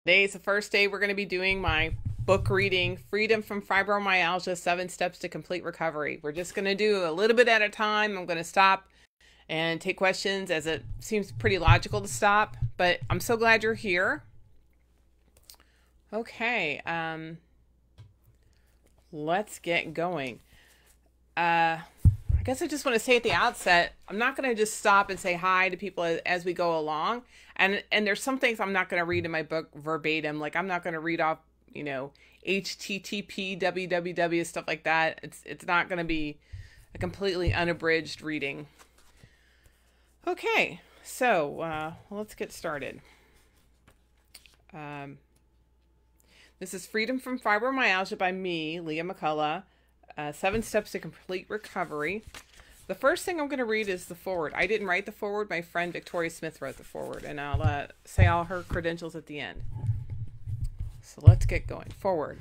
Today's the first day we're going to be doing my book reading, Freedom from Fibromyalgia, 7 Steps to Complete Recovery. We're just going to do a little bit at a time. I'm going to stop and take questions as it seems pretty logical to stop, but I'm so glad you're here. Okay, let's get going. I guess I just want to say at the outset, I'm not going to just stop and say hi to people as we go along. And there's some things I'm not going to read in my book verbatim. Like I'm not going to read off, HTTP, www, stuff like that. It's not going to be a completely unabridged reading. Okay, so let's get started. This is Freedom from Fibromyalgia by me, Leah Mccullough. 7 Steps to Complete Recovery. The first thing I'm going to read is the foreword. I didn't write the foreword. My friend Victoria Smith wrote the foreword, and I'll say all her credentials at the end. So let's get going. Foreword.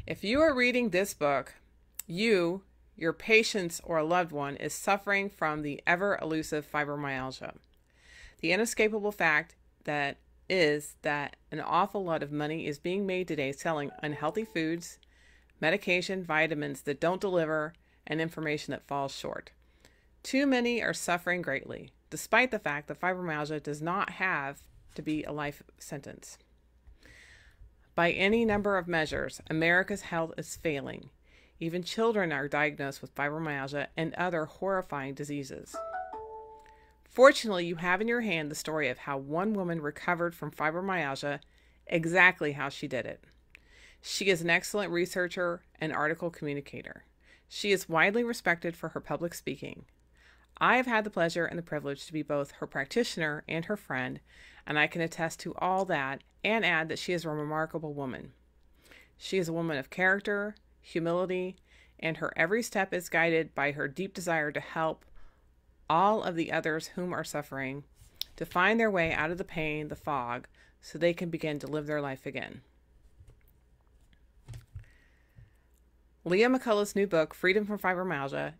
If you are reading this book, you, your patient, or a loved one is suffering from the ever-elusive fibromyalgia. The inescapable fact that an awful lot of money is being made today selling unhealthy foods, medication, vitamins that don't deliver, and information that falls short. Too many are suffering greatly, despite the fact that fibromyalgia does not have to be a life sentence. By any number of measures, America's health is failing. Even children are diagnosed with fibromyalgia and other horrifying diseases. Fortunately, you have in your hand the story of how one woman recovered from fibromyalgia, exactly how she did it. She is an excellent researcher and article communicator. She is widely respected for her public speaking. I have had the pleasure and the privilege to be both her practitioner and her friend, and I can attest to all that and add that she is a remarkable woman. She is a woman of character, humility, and her every step is guided by her deep desire to help all of the others whom are suffering to find their way out of the pain, the fog, so they can begin to live their life again. Leah Mccullough's new book, Freedom from Fibromyalgia,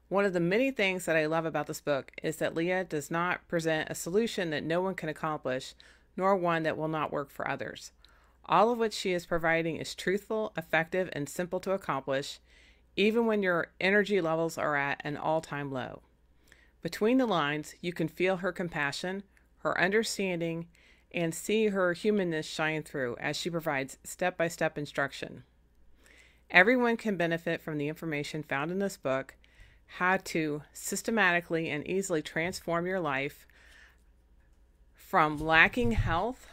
one of the many things that I love about this book is that Leah does not present a solution that no one can accomplish, nor one that will not work for others. All of what she is providing is truthful, effective, and simple to accomplish, even when your energy levels are at an all-time low. Between the lines, you can feel her compassion, her understanding, and see her humanness shine through as she provides step-by-step instruction. Everyone can benefit from the information found in this book, how to systematically and easily transform your life from lacking health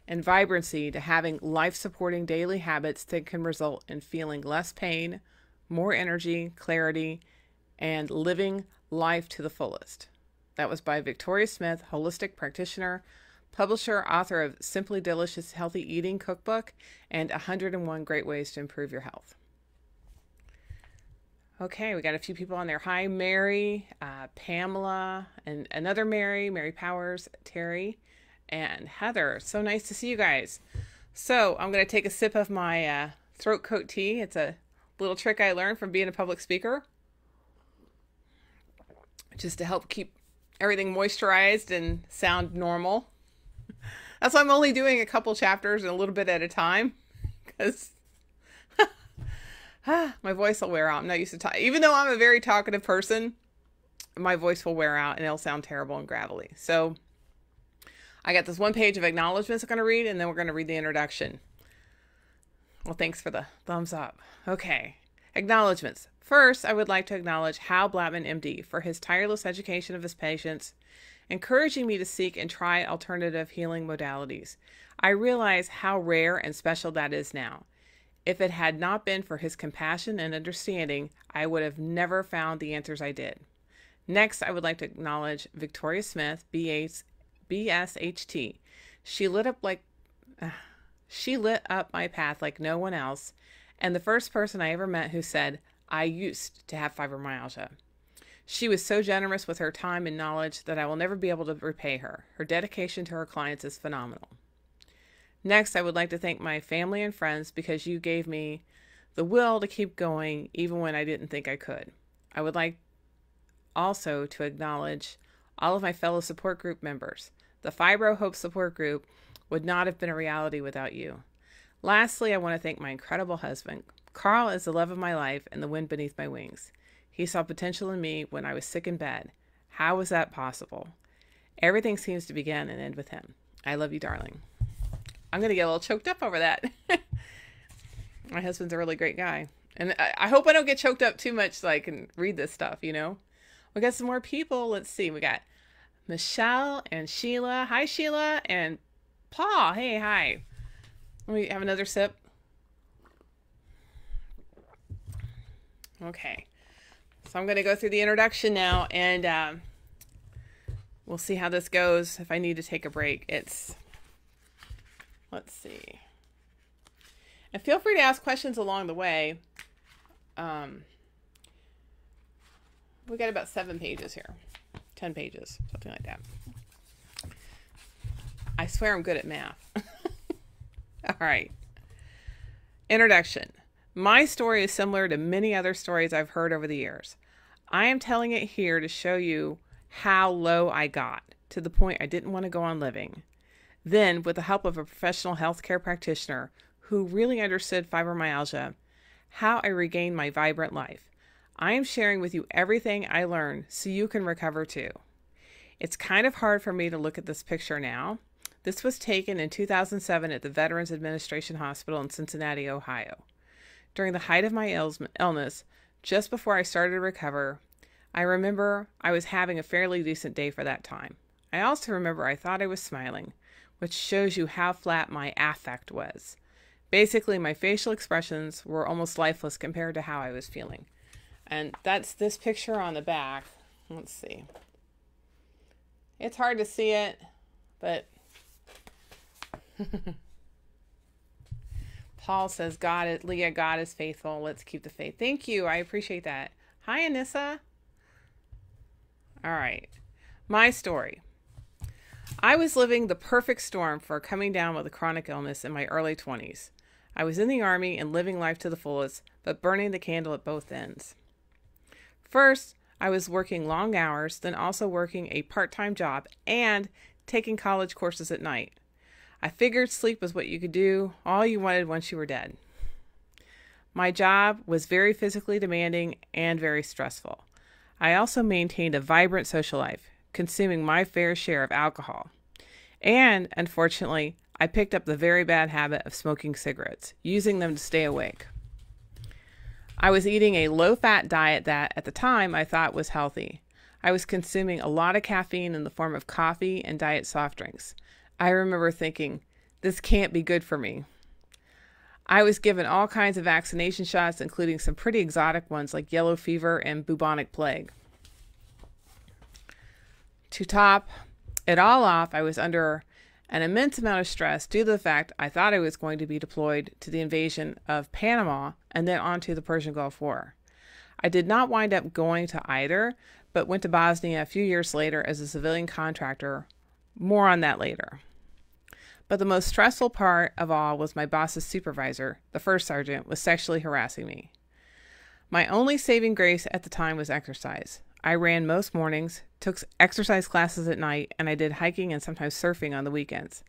and vibrancy to having life-supporting daily habits that can result in feeling less pain, more energy, clarity, and living life to the fullest. That was by Victoria Smith, holistic practitioner, publisher, author of Simply Delicious Healthy Eating Cookbook, and 101 Great Ways to Improve Your Health. Okay, we got a few people on there. Hi, Mary, Pamela, and another Mary Powers, Terry, and Heather. So nice to see you guys. So I'm going to take a sip of my throat coat tea. It's a little trick I learned from being a public speaker, just to help keep everything moisturized and sound normal. That's why I'm only doing a couple chapters and a little bit at a time, because my voice will wear out. I'm not used to talking. Even though I'm a very talkative person, my voice will wear out and it'll sound terrible and gravelly. So I got this one page of acknowledgments I'm going to read, and then we're going to read the introduction. Well, thanks for the thumbs up. Okay. Acknowledgments. First, I would like to acknowledge Hal Blattman, MD, for his tireless education of his patients, encouraging me to seek and try alternative healing modalities. I realize how rare and special that is now. If it had not been for his compassion and understanding, I would have never found the answers I did. Next, I would like to acknowledge Victoria Smith, BSHT. She lit up my path like no one else, and the first person I ever met who said, I used to have fibromyalgia. She was so generous with her time and knowledge that I will never be able to repay her. Her dedication to her clients is phenomenal. Next, I would like to thank my family and friends because you gave me the will to keep going even when I didn't think I could. I would like also to acknowledge all of my fellow support group members. The Fibro Hope support group would not have been a reality without you. Lastly, I want to thank my incredible husband. Carl is the love of my life and the wind beneath my wings. He saw potential in me when I was sick in bed. How was that possible? Everything seems to begin and end with him. I love you, darling. I'm going to get a little choked up over that. My husband's a really great guy. And I hope I don't get choked up too much so I can read this stuff, you know? We got some more people. Let's see. We got Michelle and Sheila. Hi, Sheila. And Paul. Hey, hi. Let me have another sip. Okay. So I'm going to go through the introduction now, and we'll see how this goes. If I need to take a break, let's see. And feel free to ask questions along the way. We got about 7 pages here. 10 pages, something like that. I swear I'm good at math. All right. Introduction. My story is similar to many other stories I've heard over the years. I am telling it here to show you how low I got, to the point I didn't want to go on living. Then, with the help of a professional healthcare practitioner who really understood fibromyalgia, how I regained my vibrant life. I am sharing with you everything I learned so you can recover too. It's kind of hard for me to look at this picture now. This was taken in 2007 at the Veterans Administration Hospital in Cincinnati, Ohio. During the height of my illness, just before I started to recover, I remember I was having a fairly decent day for that time. I also remember I thought I was smiling, which shows you how flat my affect was. Basically, my facial expressions were almost lifeless compared to how I was feeling. And that's this picture on the back. Let's see. It's hard to see it, but Paul says, Leah, God is faithful. Let's keep the faith. Thank you. I appreciate that. Hi, Anissa. All right. My story. I was living the perfect storm for coming down with a chronic illness in my early 20s. I was in the Army and living life to the fullest, but burning the candle at both ends. First, I was working long hours, then also working a part-time job and taking college courses at night. I figured sleep was what you could do, all you wanted once you were dead. My job was very physically demanding and very stressful. I also maintained a vibrant social life, consuming my fair share of alcohol. And, unfortunately, I picked up the very bad habit of smoking cigarettes, using them to stay awake. I was eating a low-fat diet that, at the time, I thought was healthy. I was consuming a lot of caffeine in the form of coffee and diet soft drinks. I remember thinking, this can't be good for me. I was given all kinds of vaccination shots, including some pretty exotic ones like yellow fever and bubonic plague. To top it all off, I was under an immense amount of stress due to the fact I thought I was going to be deployed to the invasion of Panama and then onto the Persian Gulf War. I did not wind up going to either, but went to Bosnia a few years later as a civilian contractor. More on that later. But the most stressful part of all was my boss's supervisor, the first sergeant, was sexually harassing me. My only saving grace at the time was exercise. I ran most mornings, took exercise classes at night, and I did hiking and sometimes surfing on the weekends.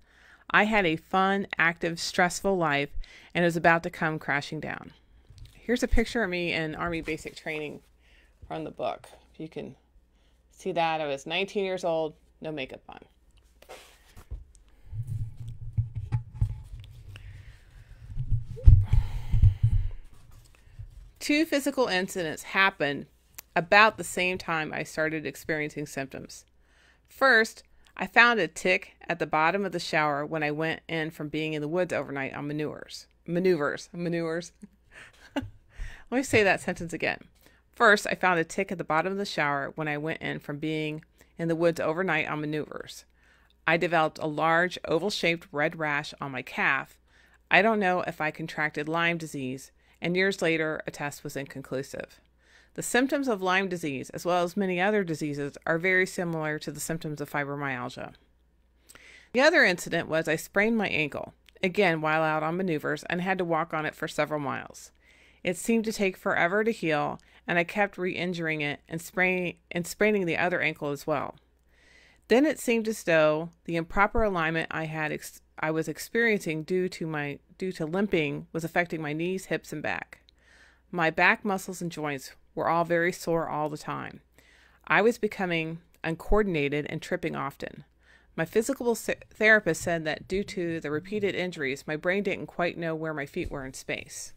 I had a fun, active, stressful life, and it was about to come crashing down. Here's a picture of me in Army basic training from the book. If you can see that, I was 19 years old, no makeup on. Two physical incidents happened about the same time I started experiencing symptoms. First, I found a tick at the bottom of the shower when I went in from being in the woods overnight on maneuvers. Let me say that sentence again. First, I found a tick at the bottom of the shower when I went in from being in the woods overnight on maneuvers. I developed a large oval-shaped red rash on my calf. I don't know if I contracted Lyme disease, and years later, a test was inconclusive. The symptoms of Lyme disease, as well as many other diseases, are very similar to the symptoms of fibromyalgia. The other incident was I sprained my ankle, again while out on maneuvers, and had to walk on it for several miles. It seemed to take forever to heal, and I kept re-injuring it and spraining the other ankle as well. Then it seemed as though the improper alignment I was experiencing due to limping was affecting my knees, hips, and back. My back muscles and joints were all very sore all the time. I was becoming uncoordinated and tripping often. My physical therapist said that due to the repeated injuries, my brain didn't quite know where my feet were in space.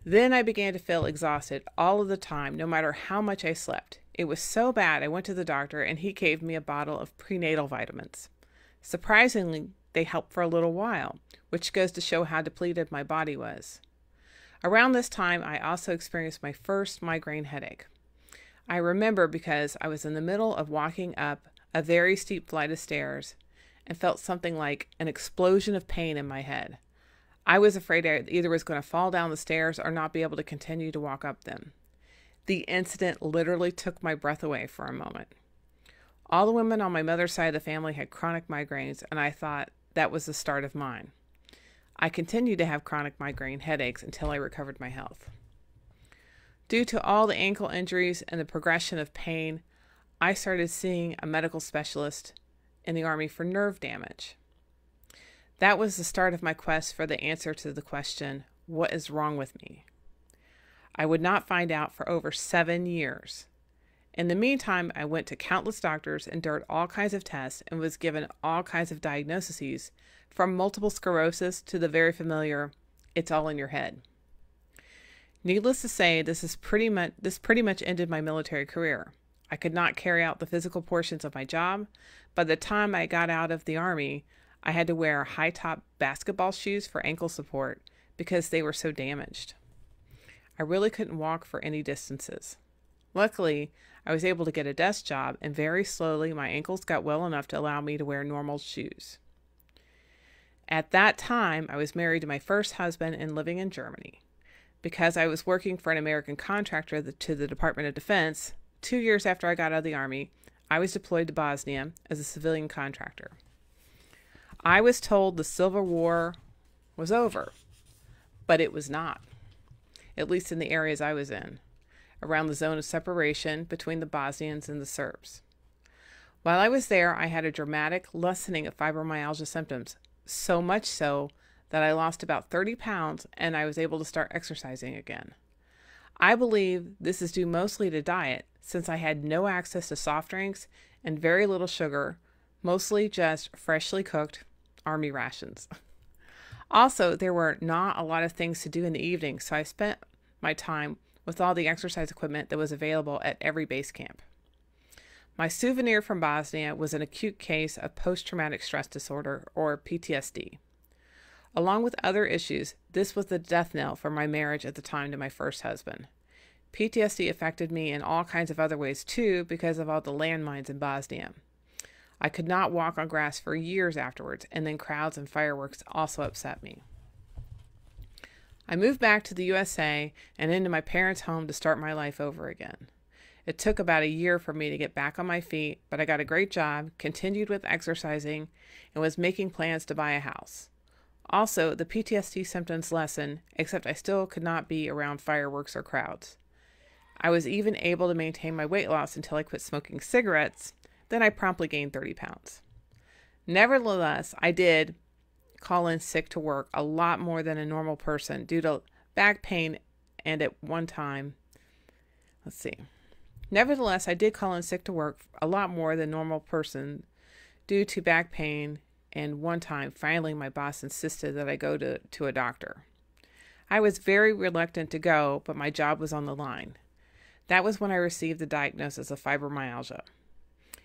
Then I began to feel exhausted all of the time, no matter how much I slept. It was so bad I went to the doctor and he gave me a bottle of prenatal vitamins. Surprisingly, they helped for a little while, which goes to show how depleted my body was. Around this time, I also experienced my first migraine headache. I remember because I was in the middle of walking up a very steep flight of stairs and felt something like an explosion of pain in my head. I was afraid I either was going to fall down the stairs or not be able to continue to walk up them. The incident literally took my breath away for a moment. All the women on my mother's side of the family had chronic migraines, and I thought that was the start of mine. I continued to have chronic migraine headaches until I recovered my health. Due to all the ankle injuries and the progression of pain, I started seeing a medical specialist in the Army for nerve damage. That was the start of my quest for the answer to the question, what is wrong with me? I would not find out for over 7 years. In the meantime, I went to countless doctors, endured all kinds of tests, and was given all kinds of diagnoses, from multiple sclerosis to the very familiar, it's all in your head. Needless to say, this pretty much ended my military career. I could not carry out the physical portions of my job. By the time I got out of the Army, I had to wear high-top basketball shoes for ankle support because they were so damaged. I really couldn't walk for any distances. Luckily, I was able to get a desk job, and very slowly my ankles got well enough to allow me to wear normal shoes. At that time, I was married to my first husband and living in Germany. Because I was working for an American contractor to the Department of Defense, 2 years after I got out of the Army, I was deployed to Bosnia as a civilian contractor. I was told the Civil War was over, but it was not, at least in the areas I was in, around the zone of separation between the Bosnians and the Serbs. While I was there, I had a dramatic lessening of fibromyalgia symptoms, so much so that I lost about 30 pounds and I was able to start exercising again. I believe this is due mostly to diet, since I had no access to soft drinks and very little sugar, mostly just freshly cooked Army rations. Also, there were not a lot of things to do in the evening, so I spent my time with all the exercise equipment that was available at every base camp. My souvenir from Bosnia was an acute case of post-traumatic stress disorder, or PTSD. Along with other issues, this was the death knell for my marriage at the time to my first husband. PTSD affected me in all kinds of other ways too because of all the landmines in Bosnia. I could not walk on grass for years afterwards, and then crowds and fireworks also upset me. I moved back to the USA and into my parents' home to start my life over again. It took about a year for me to get back on my feet, but I got a great job, continued with exercising, and was making plans to buy a house. Also, the PTSD symptoms lessened, except I still could not be around fireworks or crowds. I was even able to maintain my weight loss until I quit smoking cigarettes. Then I promptly gained 30 pounds. Nevertheless, I did call in sick to work a lot more than a normal person due to back pain, and at one time, Nevertheless, I did call in sick to work a lot more than a normal person due to back pain, and one time, finally, my boss insisted that I go to a doctor. I was very reluctant to go, but my job was on the line. That was when I received the diagnosis of fibromyalgia.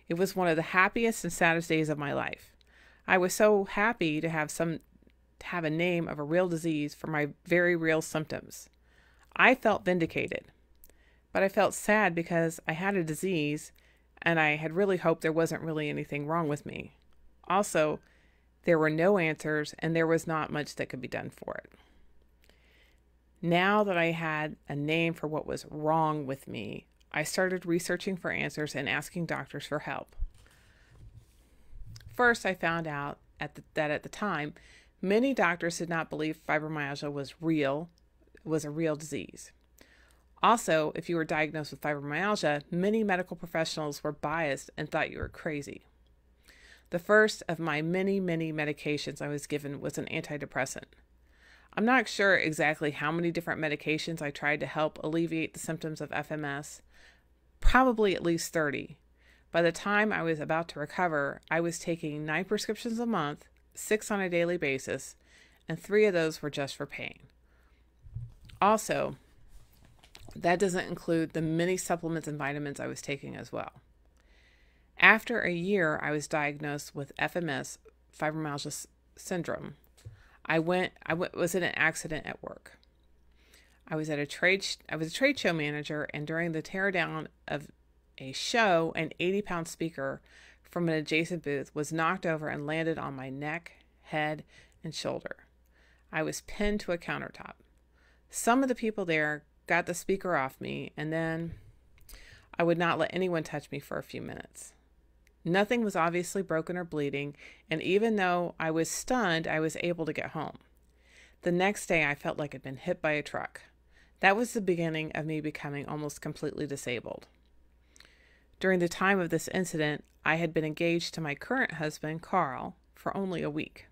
It was one of the happiest and saddest days of my life. I was so happy to have a name of a real disease for my very real symptoms. I felt vindicated, but I felt sad because I had a disease and I had really hoped there wasn't really anything wrong with me. Also, there were no answers and there was not much that could be done for it. Now that I had a name for what was wrong with me, I started researching for answers and asking doctors for help. First, I found out that at the time, many doctors did not believe fibromyalgia was a real disease. Also, if you were diagnosed with fibromyalgia, many medical professionals were biased and thought you were crazy. The first of my many medications I was given was an antidepressant. I'm not sure exactly how many different medications I tried to help alleviate the symptoms of FMS, probably at least 30. By the time I was about to recover, I was taking 9 prescriptions a month, 6 on a daily basis, and 3 of those were just for pain. Also, that doesn't include the many supplements and vitamins I was taking as well. After a year, I was diagnosed with FMS, fibromyalgia syndrome. I was in an accident at work. I was a trade show manager, and during the teardown of a show, an 80-pound speaker from an adjacent booth was knocked over and landed on my neck, head, and shoulder. I was pinned to a countertop. Some of the people there got the speaker off me, and then I would not let anyone touch me for a few minutes. Nothing was obviously broken or bleeding, and even though I was stunned, I was able to get home. The next day, I felt like I'd been hit by a truck. That was the beginning of me becoming almost completely disabled. During the time of this incident, I had been engaged to my current husband, Carl, for only a week.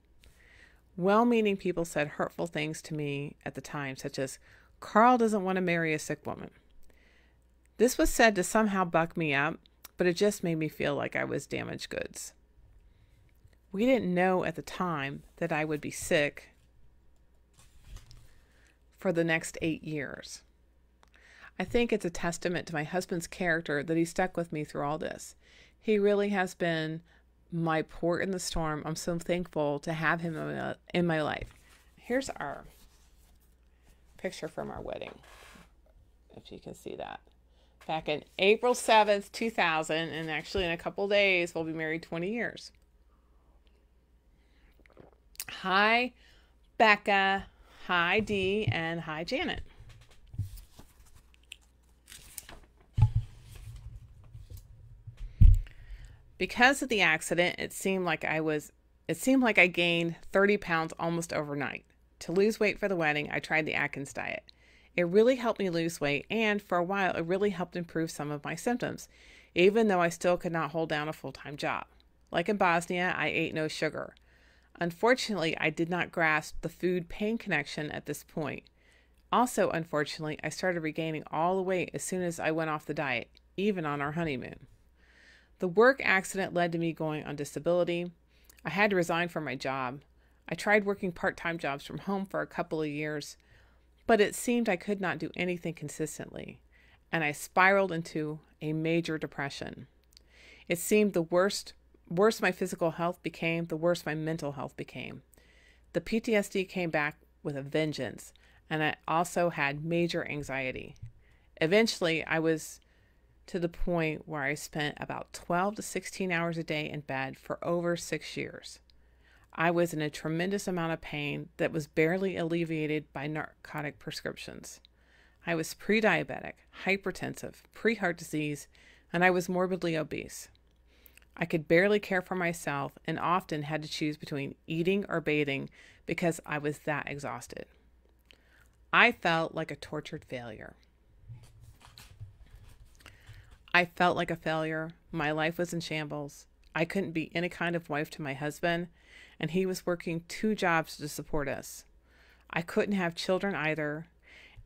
Well-meaning people said hurtful things to me at the time, such as, "Carl doesn't want to marry a sick woman." This was said to somehow buck me up, but it just made me feel like I was damaged goods. We didn't know at the time that I would be sick for the next 8 years. I think it's a testament to my husband's character that he stuck with me through all this. He really has been my port in the storm. I'm so thankful to have him in my life. Here's our picture from our wedding, if you can see that. Back in April 7th, 2000, and actually in a couple days, we'll be married 20 years. Hi, Becca. Hi, Dee. And hi, Janet. Because of the accident, it seemed like I gained 30 pounds almost overnight. To lose weight for the wedding, I tried the Atkins diet. It really helped me lose weight, and for a while, it really helped improve some of my symptoms, even though I still could not hold down a full-time job. Like in Bosnia, I ate no sugar. Unfortunately, I did not grasp the food-pain connection at this point. Also, unfortunately, I started regaining all the weight as soon as I went off the diet, even on our honeymoon. The work accident led to me going on disability. I had to resign from my job. I tried working part-time jobs from home for a couple of years, but it seemed I could not do anything consistently, and I spiraled into a major depression. It seemed the worse my physical health became, the worse my mental health became. The PTSD came back with a vengeance, and I also had major anxiety. Eventually, I was to the point where I spent about 12 to 16 hours a day in bed for over 6 years. I was in a tremendous amount of pain that was barely alleviated by narcotic prescriptions. I was pre-diabetic, hypertensive, pre-heart disease, and I was morbidly obese. I could barely care for myself and often had to choose between eating or bathing because I was that exhausted. I felt like a tortured failure. I felt like a failure. My life was in shambles. I couldn't be any kind of wife to my husband, and he was working 2 jobs to support us. I couldn't have children either,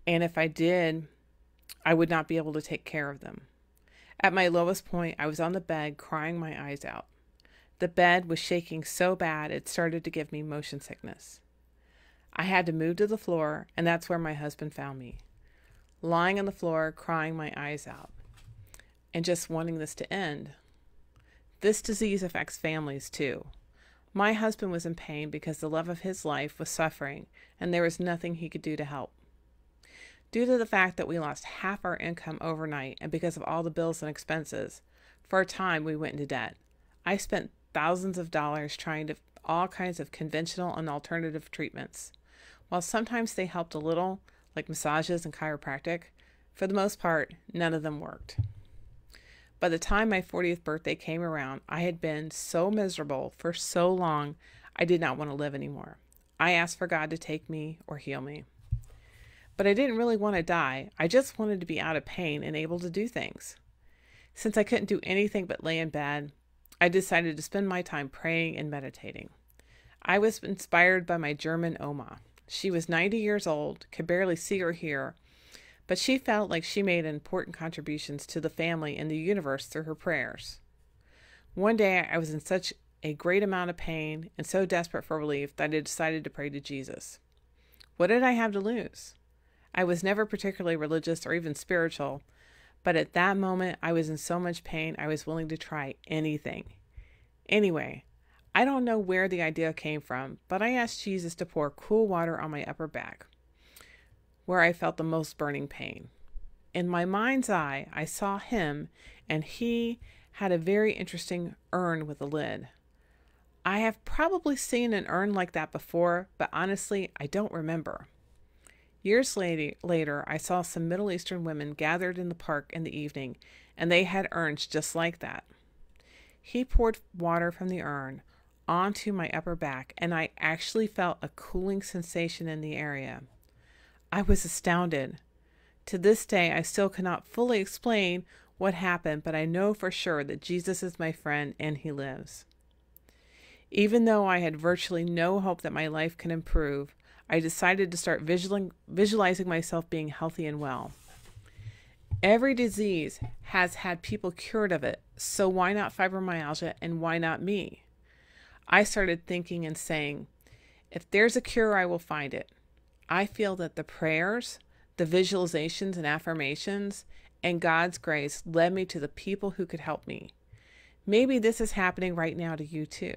and if I did, I would not be able to take care of them. At my lowest point, I was on the bed crying my eyes out. The bed was shaking so bad it started to give me motion sickness. I had to move to the floor, and that's where my husband found me, lying on the floor, crying my eyes out, and just wanting this to end. This disease affects families too. My husband was in pain because the love of his life was suffering, and there was nothing he could do to help. Due to the fact that we lost half our income overnight, and because of all the bills and expenses, for a time we went into debt. I spent thousands of dollars trying all kinds of conventional and alternative treatments. While sometimes they helped a little, like massages and chiropractic, for the most part, none of them worked. By the time my 40th birthday came around, I had been so miserable for so long, I did not want to live anymore. I asked for God to take me or heal me. But I didn't really want to die. I just wanted to be out of pain and able to do things. Since I couldn't do anything but lay in bed, I decided to spend my time praying and meditating. I was inspired by my German Oma. She was 90 years old, could barely see or hear, but she felt like she made important contributions to the family and the universe through her prayers. One day I was in such a great amount of pain and so desperate for relief that I decided to pray to Jesus. What did I have to lose? I was never particularly religious or even spiritual, but at that moment I was in so much pain I was willing to try anything. Anyway, I don't know where the idea came from, but I asked Jesus to pour cool water on my upper back, where I felt the most burning pain. In my mind's eye, I saw him, and he had a very interesting urn with a lid. I have probably seen an urn like that before, but honestly, I don't remember. Years later, I saw some Middle Eastern women gathered in the park in the evening, and they had urns just like that. He poured water from the urn onto my upper back, and I actually felt a cooling sensation in the area. I was astounded. To this day, I still cannot fully explain what happened, but I know for sure that Jesus is my friend and he lives. Even though I had virtually no hope that my life can improve, I decided to start visualizing myself being healthy and well. Every disease has had people cured of it, so why not fibromyalgia and why not me? I started thinking and saying, if there's a cure, I will find it. I feel that the prayers, the visualizations and affirmations, and God's grace led me to the people who could help me. Maybe this is happening right now to you too.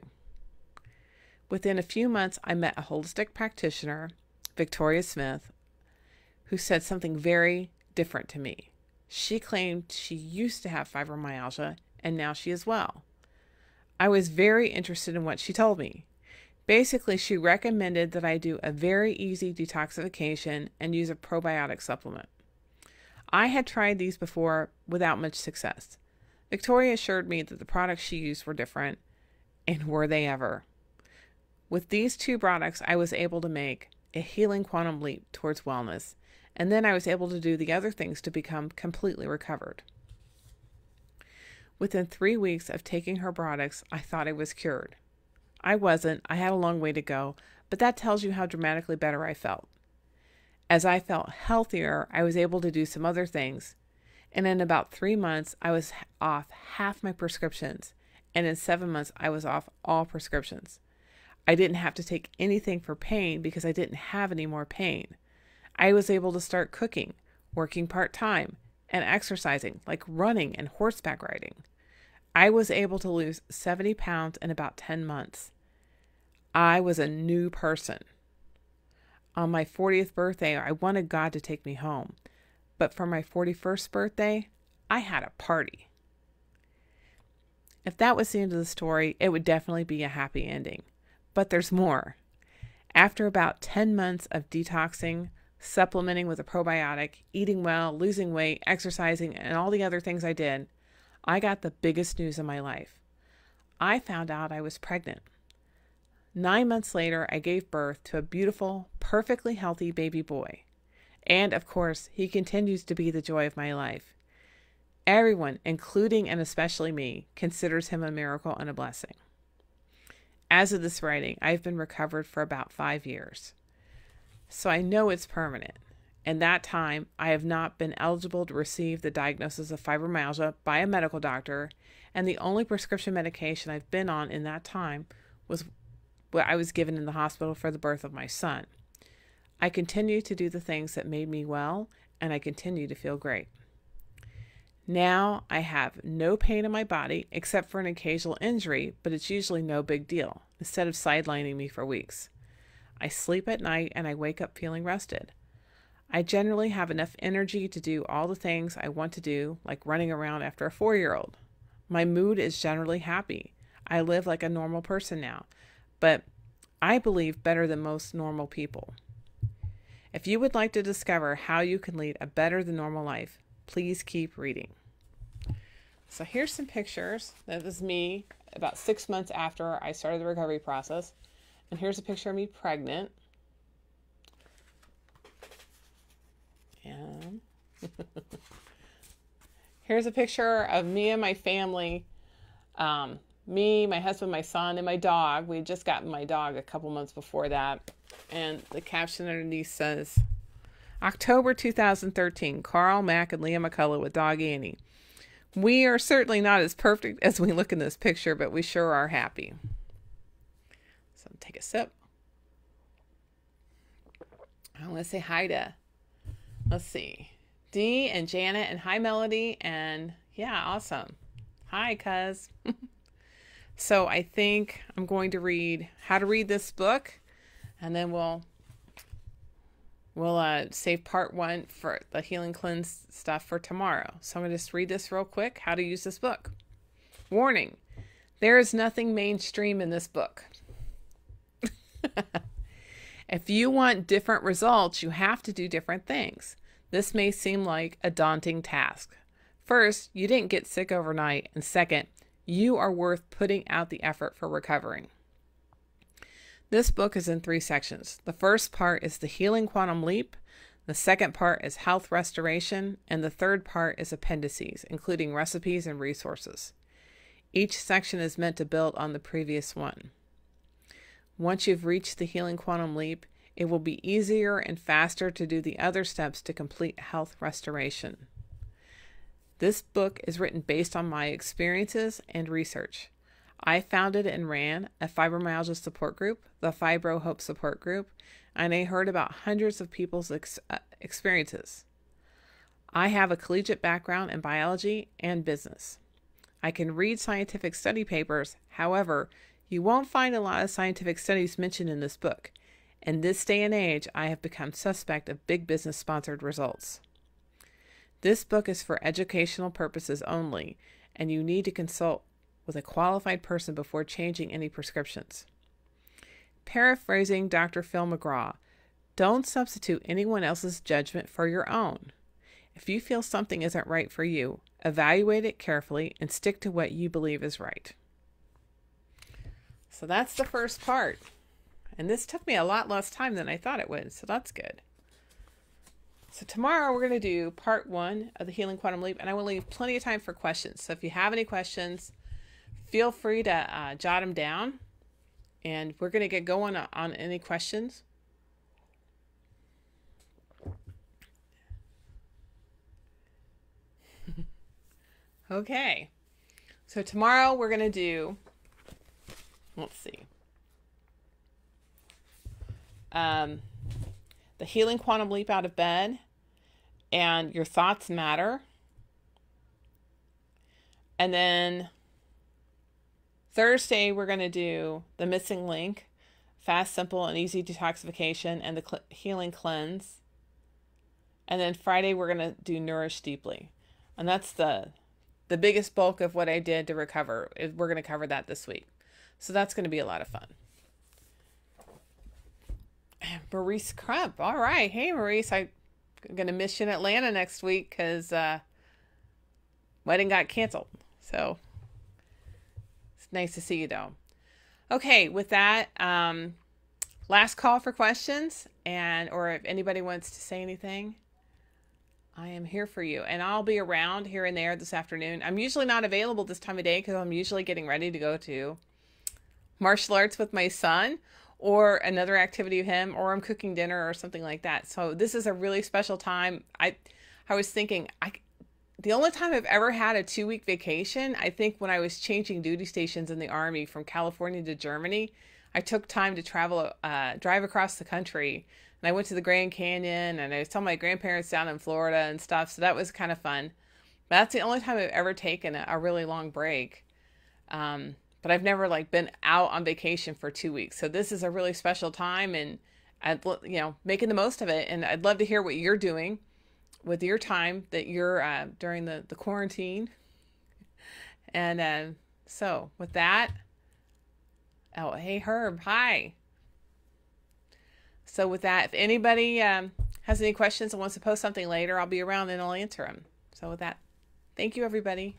Within a few months, I met a holistic practitioner, Victoria Smith, who said something very different to me. She claimed she used to have fibromyalgia, and now she is well. I was very interested in what she told me. Basically, she recommended that I do a very easy detoxification and use a probiotic supplement. I had tried these before without much success. Victoria assured me that the products she used were different, and were they ever. With these two products, I was able to make a healing quantum leap towards wellness, and then I was able to do the other things to become completely recovered. Within 3 weeks of taking her products, I thought I was cured. I wasn't. I had a long way to go, but that tells you how dramatically better I felt. As I felt healthier, I was able to do some other things, and in about 3 months, I was off half my prescriptions, and in 7 months, I was off all prescriptions. I didn't have to take anything for pain because I didn't have any more pain. I was able to start cooking, working part-time, and exercising, like running and horseback riding. I was able to lose 70 pounds in about 10 months. I was a new person. On my 40th birthday, I wanted God to take me home. But for my 41st birthday, I had a party. If that was the end of the story, it would definitely be a happy ending. But there's more. After about 10 months of detoxing, supplementing with a probiotic, eating well, losing weight, exercising, and all the other things I did, I got the biggest news of my life. I found out I was pregnant. 9 months later, I gave birth to a beautiful, perfectly healthy baby boy. And of course, he continues to be the joy of my life. Everyone, including and especially me, considers him a miracle and a blessing. As of this writing, I've been recovered for about 5 years. So I know it's permanent. In that time, I have not been eligible to receive the diagnosis of fibromyalgia by a medical doctor, and the only prescription medication I've been on in that time was what I was given in the hospital for the birth of my son. I continue to do the things that made me well, and I continue to feel great. Now I have no pain in my body except for an occasional injury, but it's usually no big deal, instead of sidelining me for weeks. I sleep at night and I wake up feeling rested. I generally have enough energy to do all the things I want to do, like running around after a 4-year-old. My mood is generally happy. I live like a normal person now, but I believe better than most normal people. If you would like to discover how you can lead a better than normal life, please keep reading. So here's some pictures. That was me about 6 months after I started the recovery process. And here's a picture of me pregnant. Here's a picture of me and my family. Me, my husband, my son, and my dog. We had just gotten my dog a couple months before that. And the caption underneath says, October 2013, Carl, Mac, and Leah McCullough with dog Annie. We are certainly not as perfect as we look in this picture, but we sure are happy. So take a sip. I want to say hi to, let's see, Dee and Janet, and hi Melody, and yeah, awesome. Hi, cuz. So I think I'm going to read how to read this book, and then we'll save part 1 for the Healing Cleanse stuff for tomorrow. So I'm going to just read this real quick, how to use this book. Warning, there is nothing mainstream in this book. If you want different results, you have to do different things. This may seem like a daunting task. First, you didn't get sick overnight, and second, you are worth putting out the effort for recovering. This book is in 3 sections. The first part is the Healing Quantum Leap. The second part is Health Restoration. And the third part is Appendices, including recipes and resources. Each section is meant to build on the previous one. Once you've reached the Healing Quantum Leap, it will be easier and faster to do the other steps to complete health restoration. This book is written based on my experiences and research. I founded and ran a fibromyalgia support group, the Fibro Hope Support Group, and I heard about hundreds of people's experiences. I have a collegiate background in biology and business. I can read scientific study papers. However, you won't find a lot of scientific studies mentioned in this book. In this day and age, I have become suspect of big business sponsored results. This book is for educational purposes only, and you need to consult with a qualified person before changing any prescriptions. Paraphrasing Dr. Phil McGraw, don't substitute anyone else's judgment for your own. If you feel something isn't right for you, evaluate it carefully and stick to what you believe is right. So that's the first part. And this took me a lot less time than I thought it would, so that's good. So tomorrow we're going to do part 1 of the Healing Quantum Leap, and I will leave plenty of time for questions. So if you have any questions, feel free to jot them down, and we're going to get going on any questions. Okay, so tomorrow we're going to do, let's see, the Healing Quantum Leap out of bed, and your thoughts matter. And then Thursday, we're going to do the missing link, fast, simple, and easy detoxification, and the healing cleanse. And then Friday, we're going to do nourish deeply. And that's the biggest bulk of what I did to recover. We're going to cover that this week. So that's going to be a lot of fun. Maurice Crump. All right. Hey, Maurice, I'm going to miss you in Atlanta next week because wedding got canceled. So it's nice to see you, though. Okay, with that, last call for questions, or if anybody wants to say anything, I am here for you. And I'll be around here and there this afternoon. I'm usually not available this time of day because I'm usually getting ready to go to martial arts with my son, or another activity of him, or I'm cooking dinner or something like that. So this is a really special time. I was thinking, the only time I've ever had a 2-week vacation, I think when I was changing duty stations in the Army from California to Germany, I took time to travel, drive across the country, and I went to the Grand Canyon, and I saw my grandparents down in Florida and stuff. So that was kind of fun. But that's the only time I've ever taken a really long break. But I've never been out on vacation for 2 weeks. So this is a really special time, and making the most of it. And I'd love to hear what you're doing with your time that you're during the quarantine. And so with that, oh, hey Herb, hi. So with that, if anybody has any questions and wants to post something later, I'll be around and I'll answer them. So with that, thank you everybody.